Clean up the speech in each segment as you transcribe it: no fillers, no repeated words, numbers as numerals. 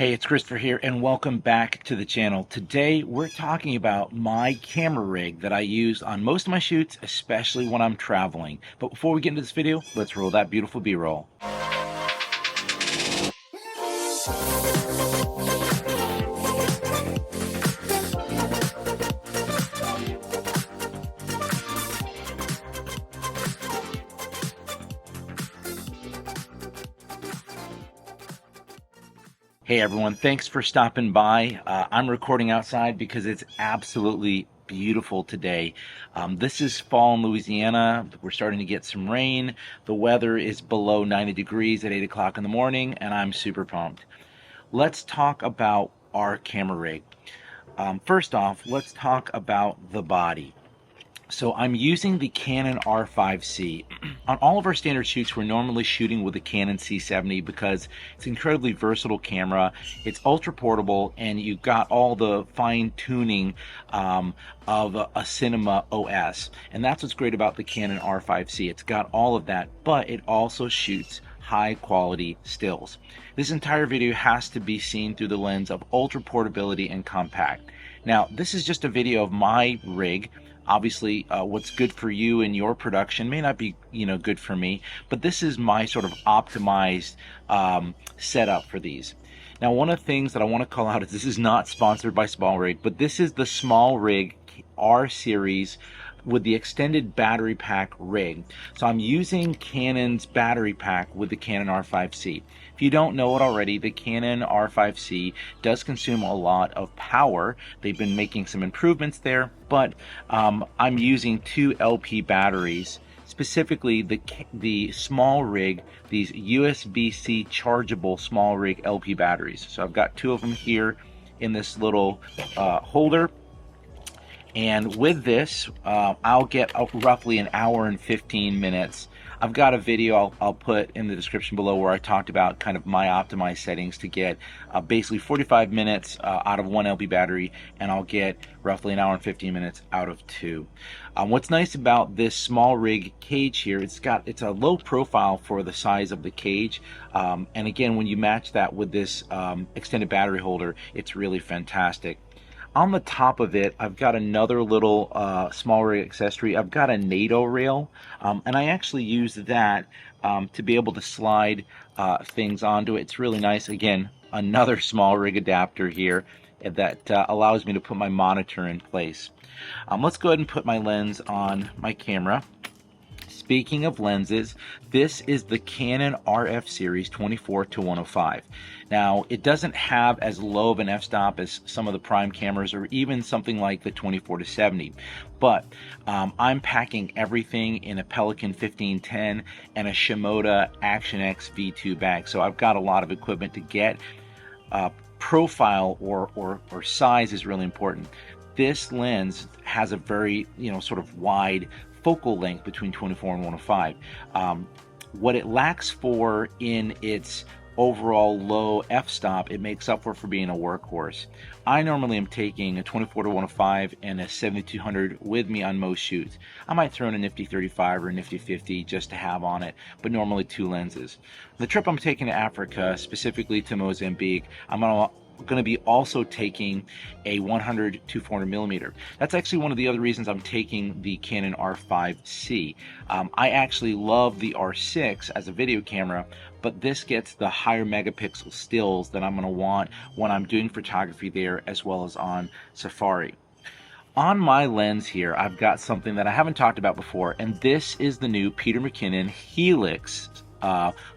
Hey, it's Christopher here, and welcome back to the channel. Today, we're talking about my camera rig that I use on most of my shoots, especially when I'm traveling. But before we get into this video, let's roll that beautiful B-roll. Hey everyone, thanks for stopping by. I'm recording outside because it's absolutely beautiful today. This is fall in Louisiana. We're starting to get some rain. The weather is below 90 degrees at 8 o'clock in the morning, and I'm super pumped. Let's talk about our camera rig. First off, let's talk about the body. So I'm using the Canon R5C. On all of our standard shoots, we're normally shooting with the Canon C70 because it's an incredibly versatile camera. It's ultra portable, and you've got all the fine tuning of a cinema OS. And that's what's great about the Canon R5C. It's got all of that, but it also shoots high quality stills. This entire video has to be seen through the lens of ultra portability and compact. Now, this is just a video of my rig. Obviously, what's good for you in your production may not be, good for me, but this is my sort of optimized setup for these. Now, one of the things that I want to call out is this is not sponsored by Small Rig, but this is the Small Rig R series with the extended battery pack rig. So I'm using Canon's battery pack with the Canon R5C. If you don't know it already, the Canon R5C does consume a lot of power. They've been making some improvements there, but I'm using 2 LP batteries, specifically the Small Rig, these USB-C chargeable Small Rig LP batteries. So I've got 2 of them here in this little holder. And with this, I'll get roughly an hour and 15 minutes. I've got a video I'll put in the description below where I talked about kind of my optimized settings to get basically 45 minutes out of 1 LP battery, and I'll get roughly an hour and 15 minutes out of 2. What's nice about this Small Rig cage here, it's a low profile for the size of the cage, and again, when you match that with this extended battery holder, it's really fantastic. On the top of it, I've got another little Small Rig accessory. I've got a Nato Rail, and I actually use that to be able to slide things onto it. It's really nice. Again, another Small Rig adapter here that allows me to put my monitor in place. Let's go ahead and put my lens on my camera. Speaking of lenses, this is the Canon RF series 24-105. Now, it doesn't have as low of an f-stop as some of the prime cameras or even something like the 24-70, but I'm packing everything in a Pelican 1510 and a Shimoda Action X V2 bag, so I've got a lot of equipment to get. Profile or size is really important. This lens has a very, sort of wide focal length between 24 and 105. What it lacks for in its overall low f-stop, it makes up for being a workhorse. I normally am taking a 24-105 and a 7200 with me on most shoots. I might throw in a nifty 35 or a nifty 50 just to have on it, but normally 2 lenses. The trip I'm taking to Africa, specifically to Mozambique, I'm going to be also taking a 100 to 400 millimeter. That's actually one of the other reasons I'm taking the Canon R5C. I actually love the R6 as a video camera, but this gets the higher megapixel stills that I'm going to want when I'm doing photography there as well as on safari. On my lens here, I've got something that I haven't talked about before, and this is the new Peter McKinnon Helix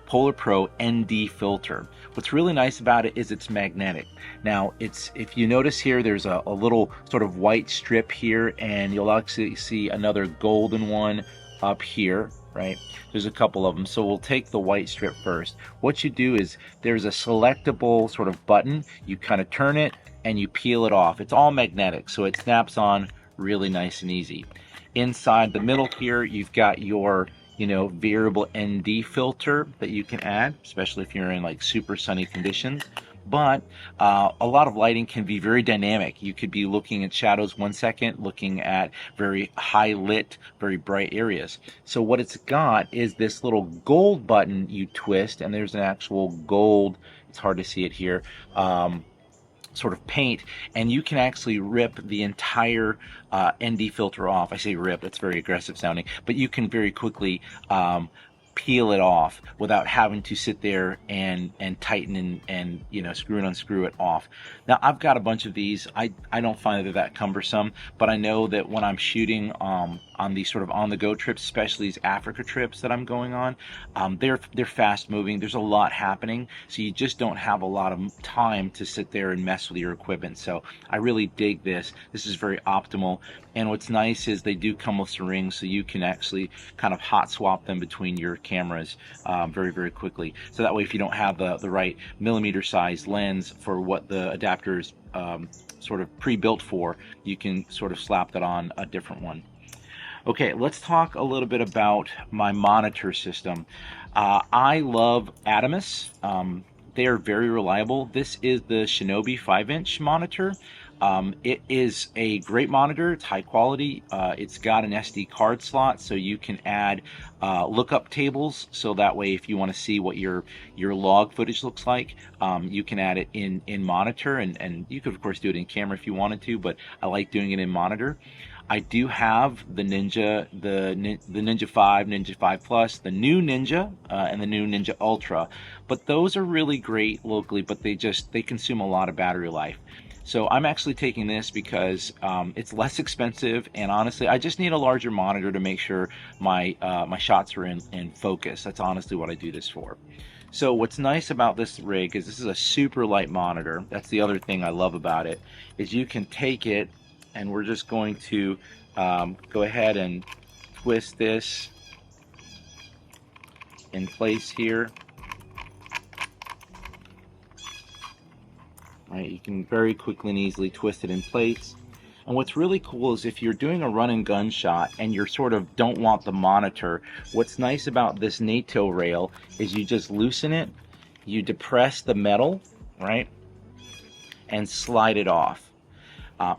Polar Pro ND filter. What's really nice about it is it's magnetic. Now, if you notice here, there's a little sort of white strip here, and you'll actually see another golden one up here, right? There's a couple of them, so we'll take the white strip first. What you do is there's a selectable sort of button. You kind of turn it and you peel it off. It's all magnetic, so it snaps on really nice and easy. Inside the middle here, you've got your variable ND filter that you can add, especially if you're in like super sunny conditions. But a lot of lighting can be very dynamic. You could be looking at shadows 1 second, looking at very high lit, very bright areas. So what it's got is this little gold button you twist, and there's an actual gold it's hard to see it here, sort of paint, and you can actually rip the entire ND filter off. I say rip, that's very aggressive sounding, but you can very quickly peel it off without having to sit there and tighten and you know, screw and unscrew it off. Now I've got a bunch of these. I don't find that cumbersome, but I know that when I'm shooting on these sort of on-the-go trips, especially these Africa trips that I'm going on, they're fast moving. There's a lot happening, so you just don't have a lot of time to sit there and mess with your equipment. So I really dig this. This is very optimal. And what's nice is they do come with some rings, so you can actually kind of hot swap them between your cameras very, very quickly. So that way, if you don't have the right millimeter size lens for what the adapter is sort of pre-built for, you can sort of slap that on a different one. Okay, let's talk a little bit about my monitor system. I love Adamus. They are very reliable. This is the Shinobi 5-inch monitor. It is a great monitor. It's high quality. It's got an SD card slot, so you can add lookup tables, so that way if you want to see what your log footage looks like, you can add it in monitor, and you could of course do it in camera if you wanted to, but I like doing it in monitor. I do have the Ninja, the Ninja 5, Ninja 5 Plus, the new Ninja, and the new Ninja Ultra, but those are really great locally, but they consume a lot of battery life. So I'm actually taking this because it's less expensive, and honestly, I just need a larger monitor to make sure my my shots are in focus. That's honestly what I do this for. So what's nice about this rig is this is a super light monitor. That's the other thing I love about it, is you can take it, and we're just going to go ahead and twist this in place here. Right, you can very quickly and easily twist it in place. And what's really cool is if you're doing a run and gun shot and you sort of don't want the monitor, what's nice about this Nato Rail is you just loosen it, you depress the metal, right, and slide it off.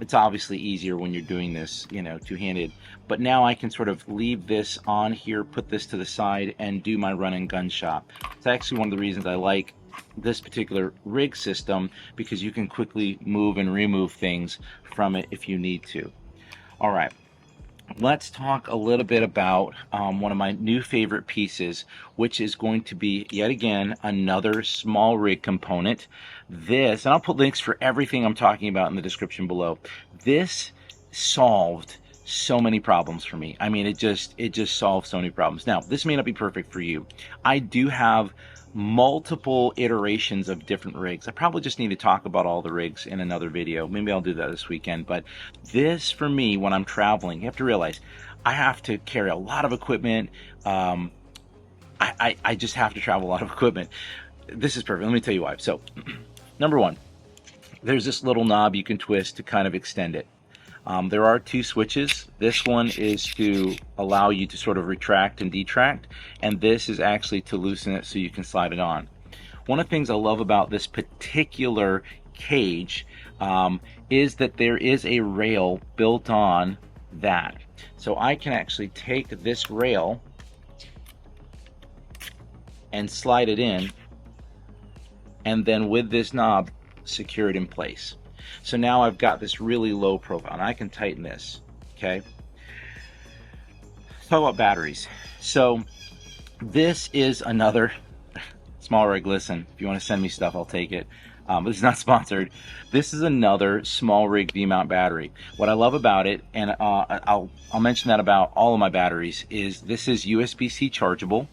It's obviously easier when you're doing this, you know, two-handed, but now I can sort of leave this on here, put this to the side, and do my run and gun shot. It's actually one of the reasons I like this particular rig system, because you can quickly move and remove things from it if you need to. All right, let's talk a little bit about one of my new favorite pieces, which is going to be yet again another small rig component. This, and I'll put links for everything I'm talking about in the description below. This solved so many problems for me. I mean, it just solved so many problems. Now, this may not be perfect for you. I do have multiple iterations of different rigs. I probably just need to talk about all the rigs in another video. Maybe I'll do that this weekend. But this, for me, when I'm traveling, you have to realize I have to carry a lot of equipment. I just have to travel a lot of equipment. This is perfect. Let me tell you why. So, number one, there's this little knob you can twist to kind of extend it. There are two switches. This one is to allow you to sort of retract and detract, and this is actually to loosen it so you can slide it on. One of the things I love about this particular cage is that there is a rail built on that. So I can actually take this rail and slide it in, and then with this knob secure it in place. So now I've got this really low profile, and I can tighten this, okay? Let's talk about batteries. So this is another small rig. Listen, if you want to send me stuff, I'll take it. But it's not sponsored. This is another small rig V-mount battery. What I love about it, and I'll mention that about all of my batteries, is this is USB-C chargeable.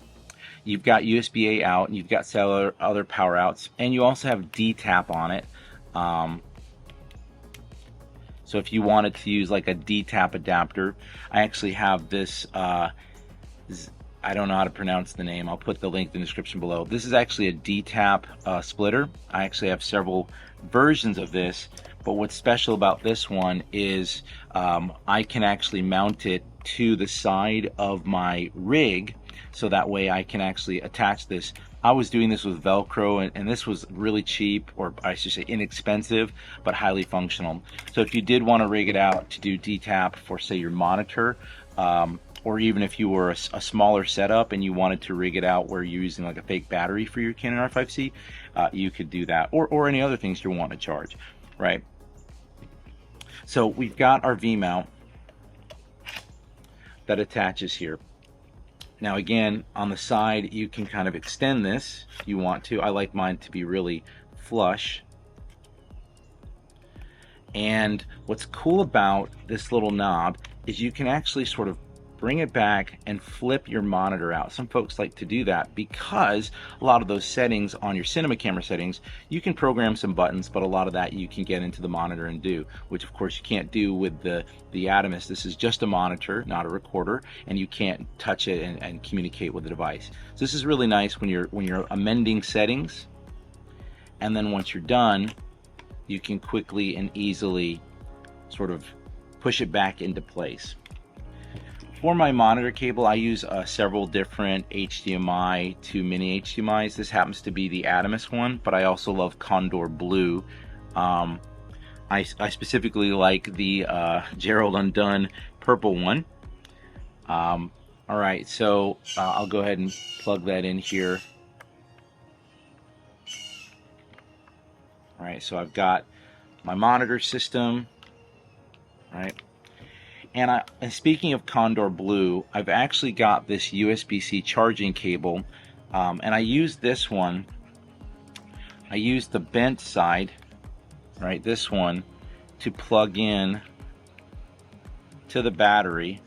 You've got USB-A out, and you've got several other power outs, and you also have D-tap on it. So if you wanted to use like a D-tap adapter, I actually have this, I don't know how to pronounce the name. I'll put the link in the description below. This is actually a D-tap splitter. I actually have several versions of this, but what's special about this one is I can actually mount it to the side of my rig, so that way I can actually attach this. I was doing this with Velcro, and this was really cheap, or I should say inexpensive, but highly functional. So if you did want to rig it out to do D-tap for, say, your monitor, or even if you were a smaller setup and you wanted to rig it out where you're using like a fake battery for your Canon R5C, you could do that, or any other things you want to charge, right? So we've got our V mount that attaches here. Now again, on the side, you can kind of extend this if you want to. I like mine to be really flush. And what's cool about this little knob is you can actually sort of bring it back and flip your monitor out. Some folks like to do that because a lot of those settings on your cinema camera settings, you can program some buttons, but a lot of that you can get into the monitor and do, which of course you can't do with the Atomos. This is just a monitor, not a recorder, and you can't touch it and communicate with the device. So this is really nice when you're amending settings, and then once you're done, you can quickly and easily sort of push it back into place. For my monitor cable, I use several different HDMI to mini HDMIs. This happens to be the Atomos one, but I also love Condor Blue. I specifically like the Gerald Undone purple one. All right, so I'll go ahead and plug that in here. All right, so I've got my monitor system, right? And speaking of Condor Blue, I've actually got this USB-C charging cable, and I use this one. I use the bent side, right, this one, to plug in to the battery.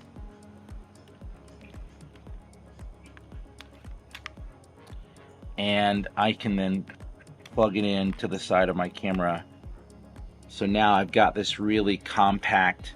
And I can then plug it in to the side of my camera. So now I've got this really compact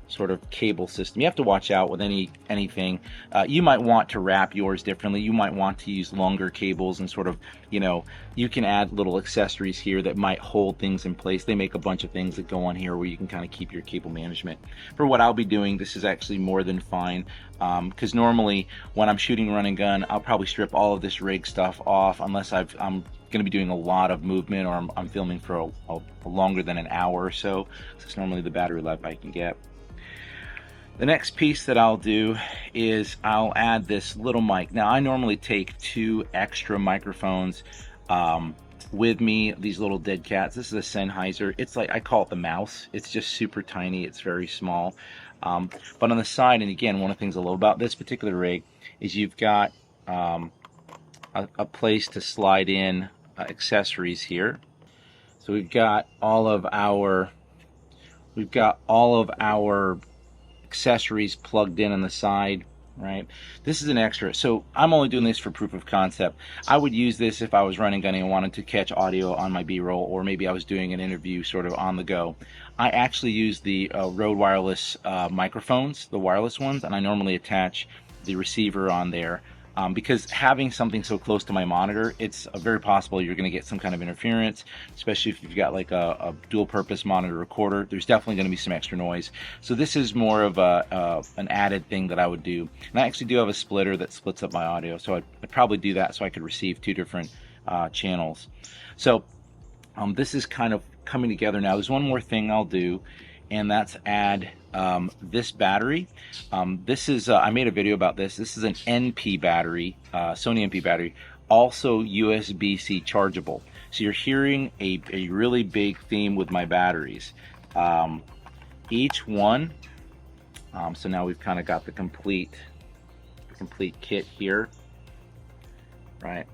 sort of cable system. You have to watch out with anything. You might want to wrap yours differently. You might want to use longer cables and sort of, you know, you can add little accessories here that might hold things in place. They make a bunch of things that go on here where you can kind of keep your cable management. For what I'll be doing, this is actually more than fine, because normally when I'm shooting run and gun, I'll probably strip all of this rig stuff off unless I'm going to be doing a lot of movement, or I'm filming for a longer than an hour or so. That's normally the battery life I can get. The next piece that I'll do is I'll add this little mic. Now I normally take 2 extra microphones with me, these little dead cats. This is a Sennheiser. It's like, I call it the mouse. It's just super tiny. It's very small. But on the side, and again, one of the things I love about this particular rig is you've got a place to slide in accessories here. So we've got all of our accessories plugged in on the side, right? This is an extra, so I'm only doing this for proof of concept. I would use this if I was running gunning and wanted to catch audio on my B-roll, or maybe I was doing an interview sort of on the go. I actually use the Rode wireless microphones, the wireless ones, and I normally attach the receiver on there. Because having something so close to my monitor, it's very possible you're going to get some kind of interference, especially if you've got like a dual purpose monitor recorder. There's definitely going to be some extra noise. So this is more of an added thing that I would do. And I actually do have a splitter that splits up my audio, so I'd probably do that so I could receive 2 different channels. So this is kind of coming together now. There's one more thing I'll do, and that's add this battery. This is I made a video about this. This is an NP battery, Sony NP battery, also USB-C chargeable. So you're hearing a really big theme with my batteries. Each one, so now we've kind of got the complete kit here, right?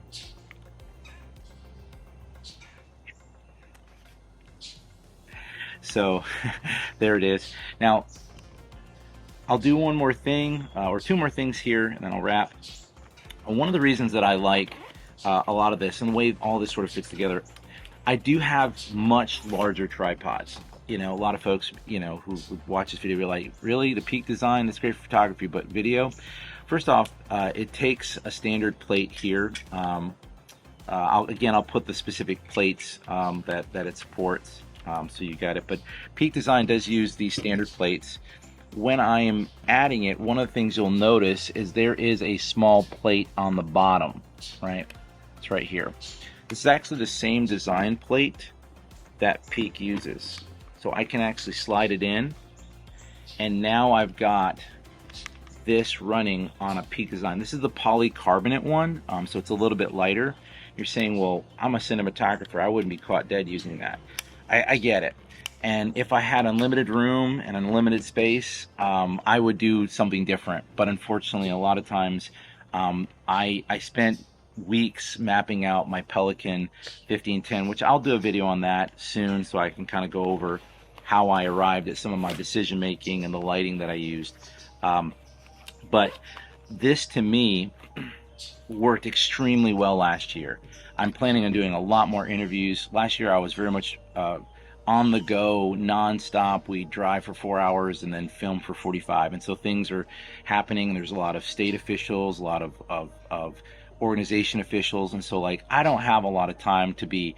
So there it is. Now I'll do one more thing, or 2 more things here, and then I'll wrap. One of the reasons that I like a lot of this and the way all this sort of fits together, I do have much larger tripods. You know, a lot of folks, you know, who would watch this video be like, really, the Peak Design, that's great for photography, but video? First off, it takes a standard plate here. I'll put the specific plates that it supports. So you got it, but Peak Design does use these standard plates. When I am adding it, one of the things you'll notice is there is a small plate on the bottom, right? It's right here. This is actually the same design plate that Peak uses. So I can actually slide it in, and now I've got this running on a Peak Design. This is the polycarbonate one, so it's a little bit lighter. You're saying, well, I'm a cinematographer, I wouldn't be caught dead using that. I get it. And if I had unlimited room and unlimited space, I would do something different. But unfortunately, a lot of times, I spent weeks mapping out my Pelican 1510, which I'll do a video on that soon, so I can kind of go over how I arrived at some of my decision making and the lighting that I used. But this to me worked extremely well last year. I'm planning on doing a lot more interviews. Last year I was very much on the go, non-stop. We drive for 4 hours and then film for 45, and so things are happening. There's a lot of state officials, a lot of organization officials, and so like I don't have a lot of time to be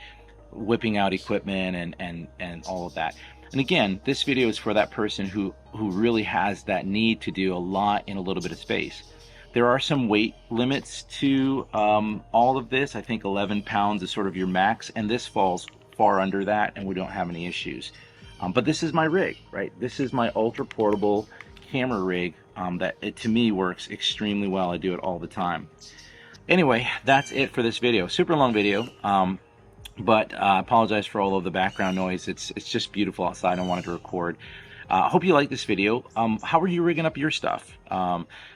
whipping out equipment and all of that. And again, this video is for that person who really has that need to do a lot in a little bit of space. There are some weight limits to all of this. I think 11 pounds is sort of your max, and this falls far under that, and we don't have any issues. But this is my rig, right? This is my ultra portable camera rig that to me works extremely well. I do it all the time. Anyway, that's it for this video. Super long video, but I apologize for all of the background noise. It's just beautiful outside. I wanted to record. Hope you like this video. How are you rigging up your stuff?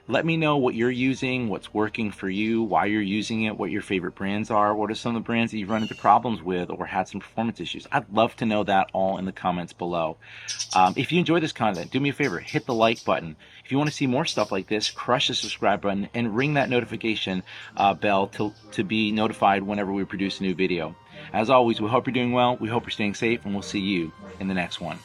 Let me know what you're using, what's working for you, why you're using it, what your favorite brands are, what are some of the brands that you've run into problems with or had some performance issues. I'd love to know that all in the comments below. If you enjoy this content, do me a favor, hit the like button. If you want to see more stuff like this, crush the subscribe button and ring that notification bell to be notified whenever we produce a new video. As always, we hope you're doing well, we hope you're staying safe, and we'll see you in the next one.